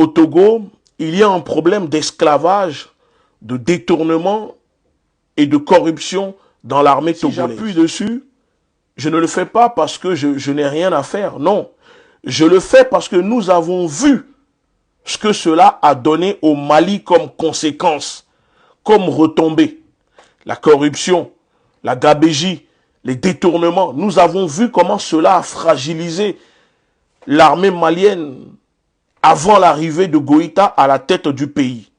au Togo, il y a un problème d'esclavage, de détournement et de corruption dans l'armée togolaise. Si j'appuie dessus, je ne le fais pas parce que je n'ai rien à faire, non. Je le fais parce que nous avons vu ce que cela a donné au Mali comme conséquence, comme retombée. La corruption, la gabégie, les détournements. Nous avons vu comment cela a fragilisé l'armée malienne avant l'arrivée de Goïta à la tête du pays.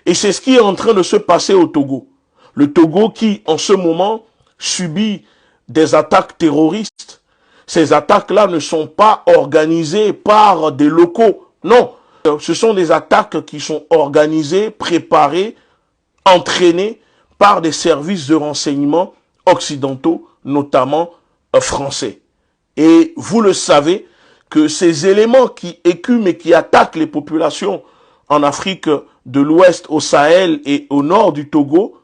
Et c'est ce qui est en train de se passer au Togo. Le Togo qui, en ce moment, subit des attaques terroristes. Ces attaques-là ne sont pas organisées par des locaux. Non, ce sont des attaques qui sont organisées, préparées, entraînées par des services de renseignement occidentaux, notamment français. Et vous le savez, que ces éléments qui écument et qui attaquent les populations en Afrique de l'Ouest, au Sahel et au nord du Togo,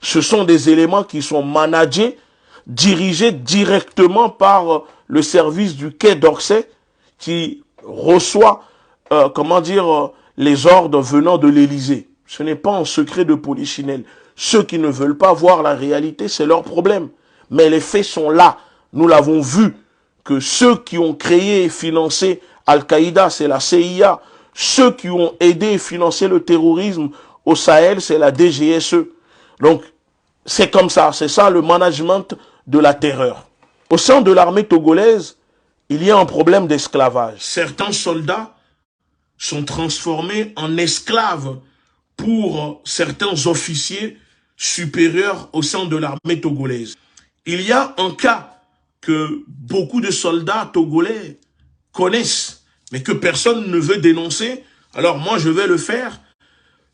ce sont des éléments qui sont managés, dirigés directement par le service du Quai d'Orsay, qui reçoit, les ordres venant de l'Élysée. Ce n'est pas un secret de polichinelle. Ceux qui ne veulent pas voir la réalité, c'est leur problème. Mais les faits sont là. Nous l'avons vu, que ceux qui ont créé et financé Al-Qaïda, c'est la CIA. Ceux qui ont aidé et financé le terrorisme au Sahel, c'est la DGSE. Donc, c'est comme ça. C'est ça le management de la terreur. Au sein de l'armée togolaise, il y a un problème d'esclavage. Certains soldats sont transformés en esclaves pour certains officiers supérieurs au sein de l'armée togolaise. Il y a un cas que beaucoup de soldats togolais connaissent, mais que personne ne veut dénoncer. Alors moi, je vais le faire.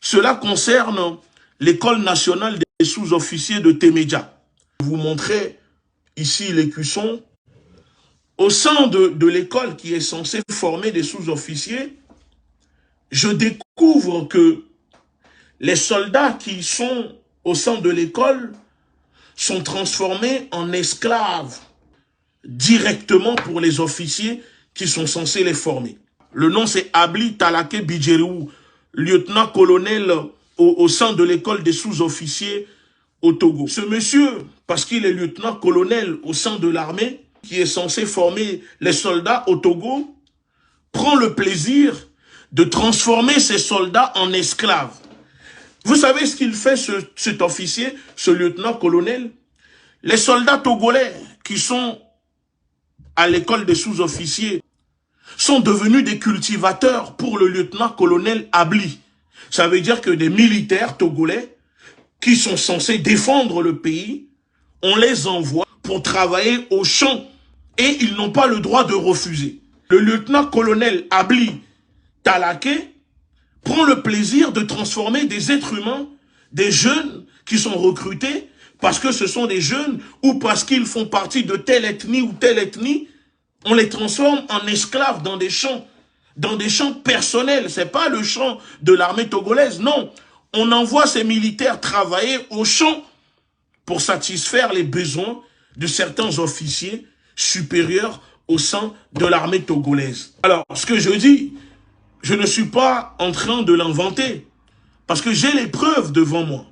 Cela concerne l'école nationale des sous-officiers de Témédia. Je vais vous montrer ici l'écusson. Au sein de l'école qui est censée former des sous-officiers, je découvre que les soldats qui sont au sein de l'école sont transformés en esclaves directement pour les officiers qui sont censés les former. Le nom c'est Abli Talaké Bidjerou, lieutenant-colonel au sein de l'école des sous-officiers au Togo. Ce monsieur, parce qu'il est lieutenant-colonel au sein de l'armée, qui est censé former les soldats au Togo, prend le plaisir de transformer ces soldats en esclaves. Vous savez ce qu'il fait, cet officier, ce lieutenant-colonel? Les soldats togolais qui sont à l'école des sous-officiers sont devenus des cultivateurs pour le lieutenant-colonel Abli. Ça veut dire que des militaires togolais qui sont censés défendre le pays, on les envoie pour travailler au champ et ils n'ont pas le droit de refuser. Le lieutenant-colonel Abli Talaké prend le plaisir de transformer des êtres humains, des jeunes qui sont recrutés parce que ce sont des jeunes ou parce qu'ils font partie de telle ethnie ou telle ethnie, on les transforme en esclaves dans des champs personnels. Ce n'est pas le champ de l'armée togolaise, non. On envoie ces militaires travailler au champ pour satisfaire les besoins de certains officiers supérieurs au sein de l'armée togolaise. Alors, ce que je dis, je ne suis pas en train de l'inventer, parce que j'ai les preuves devant moi.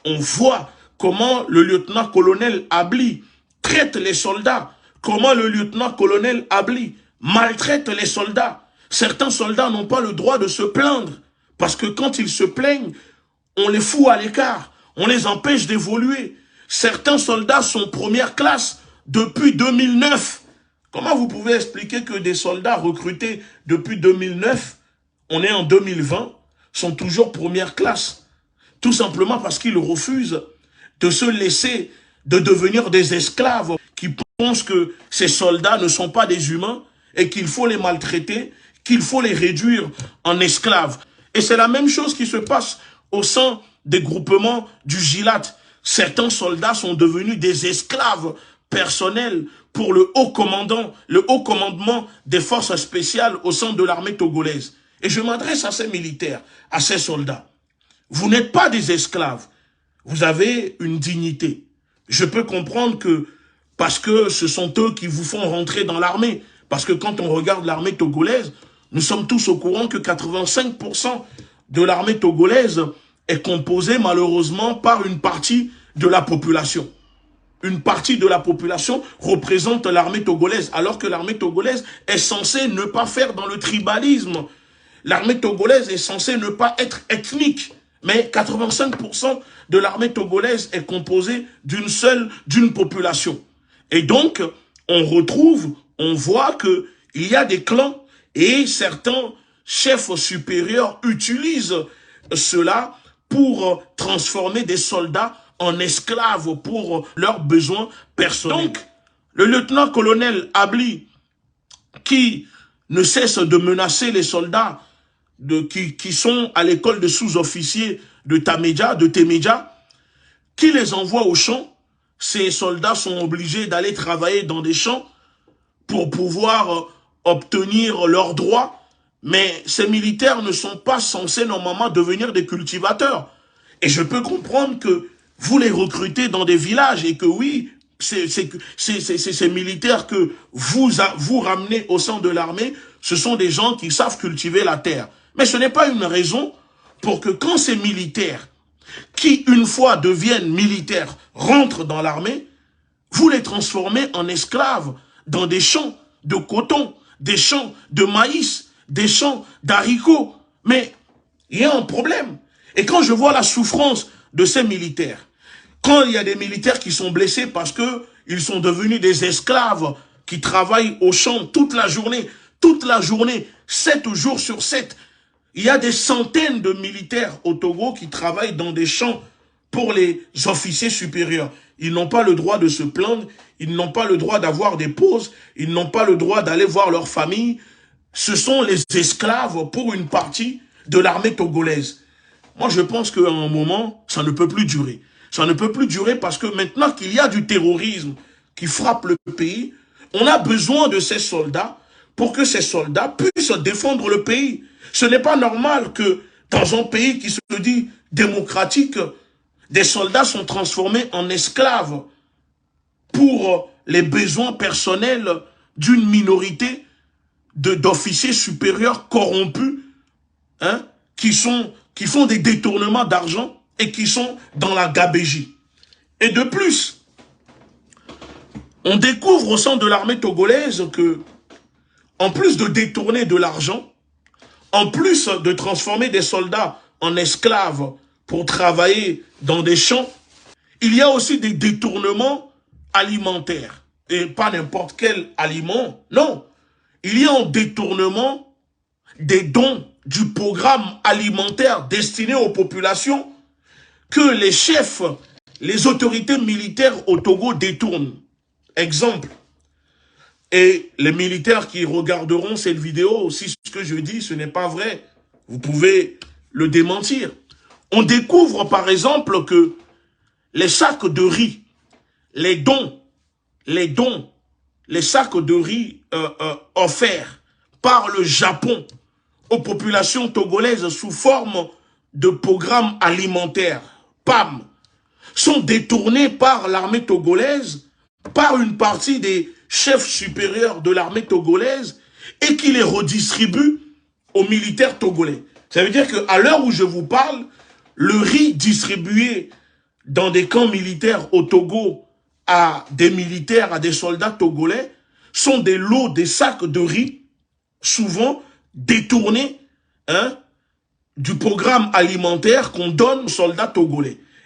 On voit comment le lieutenant-colonel Abli traite les soldats, comment le lieutenant-colonel Abli maltraite les soldats. Certains soldats n'ont pas le droit de se plaindre, parce que quand ils se plaignent, on les fout à l'écart, on les empêche d'évoluer. Certains soldats sont première classe depuis 2009. Comment vous pouvez expliquer que des soldats recrutés depuis 2009, on est en 2020, sont toujours première classe? Tout simplement parce qu'ils refusent de se laisser, de devenir des esclaves qui pensent que ces soldats ne sont pas des humains et qu'il faut les maltraiter, qu'il faut les réduire en esclaves. Et c'est la même chose qui se passe au sein des groupements du Gilat. Certains soldats sont devenus des esclaves personnels pour le haut commandement des forces spéciales au sein de l'armée togolaise. Et je m'adresse à ces militaires, à ces soldats. Vous n'êtes pas des esclaves. Vous avez une dignité. Je peux comprendre que, parce que ce sont eux qui vous font rentrer dans l'armée, parce que quand on regarde l'armée togolaise, Nous sommes tous au courant que 85% de l'armée togolaise est composée malheureusement par une partie de la population. Une partie de la population représente l'armée togolaise, alors que l'armée togolaise est censée ne pas faire dans le tribalisme. L'armée togolaise est censée ne pas être ethnique. Mais 85% de l'armée togolaise est composée d'une population. Et donc, on voit qu'il y a des clans et certains chefs supérieurs utilisent cela pour transformer des soldats en esclaves pour leurs besoins personnels. Donc, le lieutenant-colonel Abli, qui ne cesse de menacer les soldats qui sont à l'école de sous-officiers de Temédja, qui les envoie au champ, ces soldats sont obligés d'aller travailler dans des champs pour pouvoir obtenir leurs droits, mais ces militaires ne sont pas censés normalement devenir des cultivateurs. Et je peux comprendre que vous les recrutez dans des villages et que oui, ces militaires que vous ramenez au sein de l'armée, ce sont des gens qui savent cultiver la terre. Mais ce n'est pas une raison pour que quand ces militaires, qui une fois deviennent militaires, rentrent dans l'armée, vous les transformez en esclaves dans des champs de coton, des champs de maïs, des champs d'haricots. Mais il y a un problème. Et quand je vois la souffrance de ces militaires, quand il y a des militaires qui sont blessés parce qu'ils sont devenus des esclaves qui travaillent au champ toute la journée, 7 jours sur 7, il y a des centaines de militaires au Togo qui travaillent dans des champs pour les officiers supérieurs. Ils n'ont pas le droit de se plaindre, ils n'ont pas le droit d'avoir des pauses, ils n'ont pas le droit d'aller voir leur famille. Ce sont les esclaves pour une partie de l'armée togolaise. Moi, je pense qu'à un moment, ça ne peut plus durer. Ça ne peut plus durer parce que maintenant qu'il y a du terrorisme qui frappe le pays, on a besoin de ces soldats pour que ces soldats puissent défendre le pays. Ce n'est pas normal que dans un pays qui se dit démocratique, des soldats sont transformés en esclaves pour les besoins personnels d'une minorité d'officiers supérieurs corrompus, hein, qui font des détournements d'argent et qui sont dans la gabégie. Et de plus, on découvre au sein de l'armée togolaise que, en plus de détourner de l'argent, en plus de transformer des soldats en esclaves pour travailler dans des champs, il y a aussi des détournements alimentaires. Et pas n'importe quel aliment, non. Il y a un détournement des dons du programme alimentaire destiné aux populations que les chefs, les autorités militaires au Togo détournent. Exemple. Et les militaires qui regarderont cette vidéo, si ce que je dis, ce n'est pas vrai, vous pouvez le démentir. On découvre par exemple que les sacs de riz, les dons, les sacs de riz offerts par le Japon aux populations togolaises sous forme de programmes alimentaires, PAM, sont détournés par l'armée togolaise, par une partie des chefs supérieurs de l'armée togolaise et qui les redistribuent aux militaires togolais. Ça veut dire qu'à l'heure où je vous parle, le riz distribué dans des camps militaires au Togo à des militaires, à des soldats togolais, sont des lots, des sacs de riz, souvent détournés, hein, du programme alimentaire qu'on donne aux soldats togolais.